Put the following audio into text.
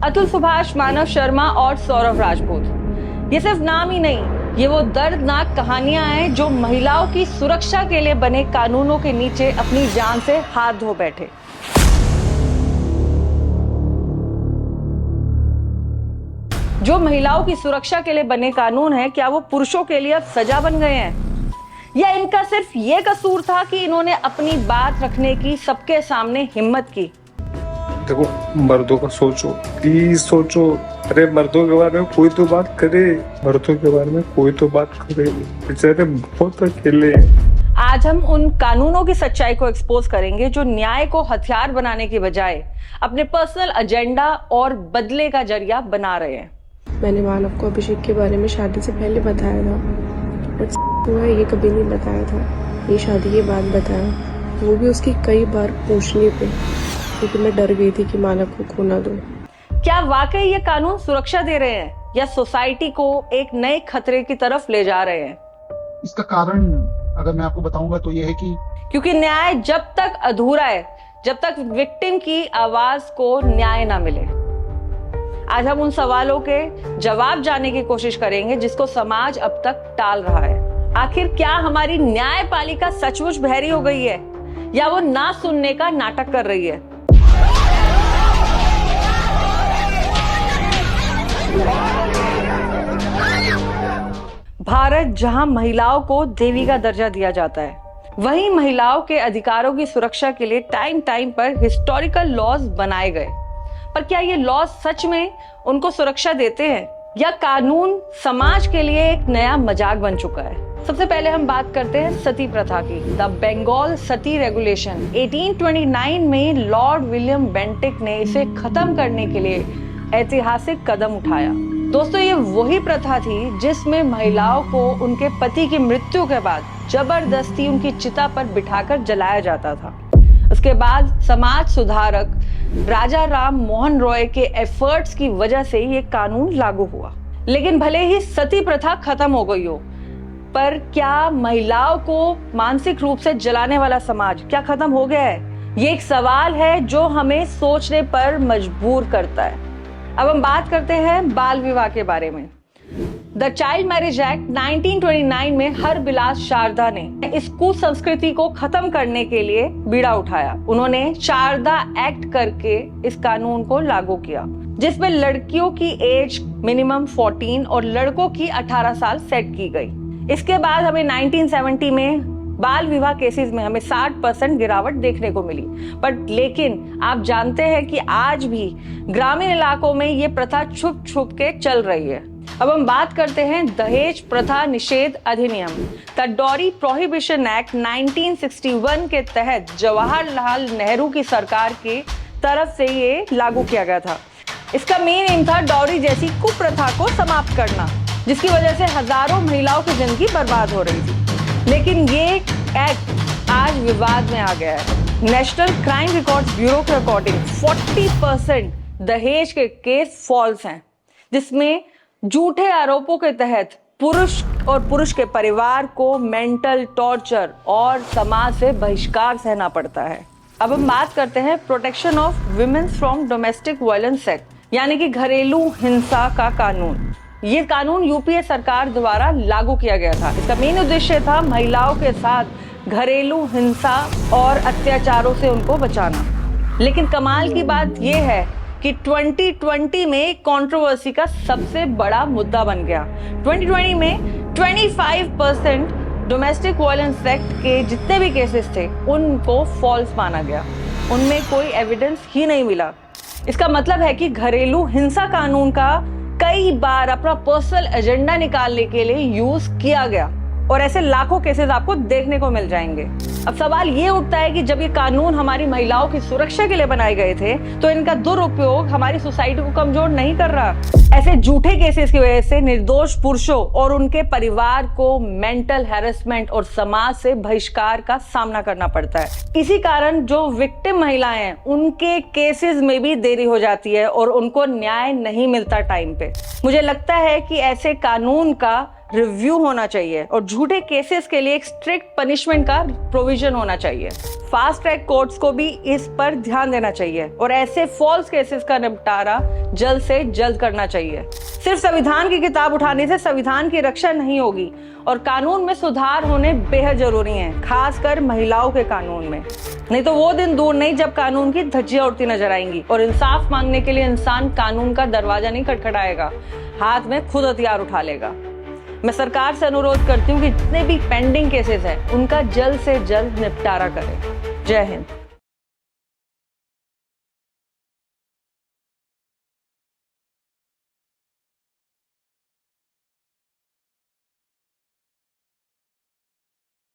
अतुल सुभाष, मानव शर्मा और सौरभ राजपूत। ये सिर्फ नाम ही नहीं, ये वो दर्दनाक कहानियां हैं जो महिलाओं की सुरक्षा के लिए बने कानूनों के नीचे अपनी जान से हाथ धो बैठे। जो महिलाओं की सुरक्षा के लिए बने कानून हैं, क्या वो पुरुषों के लिए अब सजा बन गए हैं, या इनका सिर्फ ये कसूर था कि इन्होंने अपनी बात रखने की सबके सामने हिम्मत की? देखो, मर्दों का सोचो, प्लीज सोचो। अरे मर्दों के बारे में कोई तो बात करे, मर्दों के बारे में कोई तो बात करे, बेचारे बहुत अकेले हैं। आज हम उन कानूनों की सच्चाई को एक्सपोज करेंगे जो न्याय को हथियार बनाने की बजाय अपने पर्सनल एजेंडा और बदले का जरिया बना रहे हैं। मैंने मानव को अभिषेक के बारे में शादी से पहले बताया था, बट हुआ ये कभी नहीं बताया था। ये शादी के बाद बताया, वो भी उसकी कई बार पूछने पे, क्योंकि मैं डर गई थी कि मानव को खो ना दूं। क्या वाकई ये कानून सुरक्षा दे रहे हैं या सोसाइटी को एक नए खतरे की तरफ ले जा रहे हैं? इसका कारण अगर मैं आपको बताऊंगा तो ये है कि क्योंकि न्याय जब तक अधूरा है, जब तक विक्टिम की आवाज को न्याय ना मिले। आज हम उन सवालों के जवाब जानने की कोशिश करेंगे जिसको समाज अब तक टाल रहा है। आखिर क्या हमारी न्यायपालिका सचमुच बहरी हो गई है या वो ना सुनने का नाटक कर रही है? भारत, जहां महिलाओं को देवी का दर्जा दिया जाता है, वहीं महिलाओं के अधिकारों की सुरक्षा के लिए टाइम टाइम पर हिस्टोरिकल लॉज बनाए गए। पर क्या ये लॉज सच में उनको सुरक्षा देते हैं या कानून समाज के लिए एक नया मजाक बन चुका है? सबसे पहले हम बात करते हैं सती प्रथा की। द बंगाल सती रेगुलेशन 1829 में लॉर्ड विलियम बेंटिक ने इसे खत्म करने के लिए ऐतिहासिक कदम उठाया। दोस्तों, ये वही प्रथा थी जिसमें महिलाओं को उनके पति की मृत्यु के बाद जबरदस्ती उनकी चिता पर बिठाकर जलाया जाता था। उसके बाद समाज सुधारक राजा राम मोहन रॉय के एफर्ट्स की वजह से ये कानून लागू हुआ। लेकिन भले ही सती प्रथा खत्म हो गई हो, पर क्या महिलाओं को मानसिक रूप से जलाने वाला समाज क्या खत्म हो गया है? ये एक सवाल है जो हमें सोचने पर मजबूर करता है। अब हम बात करते हैं बाल विवाह के बारे में। द चाइल्ड मैरिज एक्ट 1929 में हरबिलास शारदा ने इस कुसंस्कृति को खत्म करने के लिए बीड़ा उठाया। उन्होंने शारदा एक्ट करके इस कानून को लागू किया, जिसमें लड़कियों की एज मिनिमम 14 और लड़कों की 18 साल सेट की गई। इसके बाद हमें 1970 में बाल विवाह केसेस में हमें 60% गिरावट देखने को मिली। बट लेकिन आप जानते हैं कि आज भी ग्रामीण इलाकों में ये प्रथा छुप छुप के चल रही है। अब हम बात करते हैं दहेज प्रथा निषेध अधिनियम। द डॉरी प्रोहिबिशन एक्ट 1961 के तहत जवाहरलाल नेहरू की सरकार की तरफ से ये लागू किया गया था। इसका मेन एम था डॉरी जैसी कुप्रथा को समाप्त करना, जिसकी वजह से हजारों महिलाओं की जिंदगी बर्बाद हो रही थी। लेकिन ये एक्ट आज विवाद में आ गया है। नेशनल क्राइम रिकॉर्ड्स ब्यूरो के अकॉर्डिंग 40% दहेज के केस फॉल्स हैं, जिसमें झूठे आरोपों के तहत पुरुष और पुरुष के परिवार को मेंटल टॉर्चर और समाज से बहिष्कार सहना पड़ता है। अब हम बात करते हैं protection of women's from domestic violence act, यानी कि घरेलू हिंसा का कानून। ये कानून यूपीए सरकार द्वारा लागू किया गया था। इसका मेन उद्देश्य था महिलाओं के साथ घरेलू हिंसा और अत्याचारों से उनको बचाना। लेकिन कमाल की बात यह है कि 2020 में कंट्रोवर्सी का सबसे बड़ा मुद्दा बन गया। 2020 में 25% डोमेस्टिक वायलेंस एक्ट के जितने भी केसेस थे उनको फॉल्स माना गया। उनमें कोई एविडेंस ही नहीं मिला। इसका मतलब है कि घरेलू हिंसा कानून का कई बार अपना पर्सनल एजेंडा निकालने के लिए यूज किया गया, और ऐसे लाखों केसेस आपको देखने को मिल जाएंगे। अब सवाल ये उठता है कि जब ये कानून हमारी महिलाओं की सुरक्षा के लिए बनाए गए थे, तो इनका दुरुपयोग हमारी सोसाइटी को कमजोर नहीं कर रहा। ऐसे झूठे केसेस की वजह से निर्दोष पुरुषों और उनके परिवार को मेंटल हैरेसमेंट और समाज से बहिष्कार का सामना करना पड़ता है। इसी कारण जो विक्टिम महिलाएं हैं, उनके केसेस में भी देरी हो जाती है और उनको न्याय नहीं मिलता टाइम पे। मुझे लगता है कि ऐसे कानून का रिव्यू होना चाहिए और झूठे केसेस के लिए एक स्ट्रिक्ट पनिशमेंट का प्रोविजन होना चाहिए। फास्ट ट्रैक कोर्ट्स को भी इस पर ध्यान देना चाहिए और ऐसे फॉल्स केसेस का निपटारा जल्द से जल्द करना चाहिए। सिर्फ संविधान की किताब उठाने से संविधान की रक्षा नहीं होगी और कानून में सुधार होने बेहद जरूरी हैं, खासकर महिलाओं के कानून में। नहीं तो वो दिन दूर नहीं जब कानून की धज्जियां उड़ती नजर आएंगी और इंसाफ मांगने के लिए इंसान कानून का दरवाजा नहीं खटखटाएगा, हाथ में खुद हथियार उठा लेगा। मैं सरकार से अनुरोध करती हूँ कि जितने भी पेंडिंग केसेस हैं उनका जल्द से जल्द निपटारा करें। जय हिंद।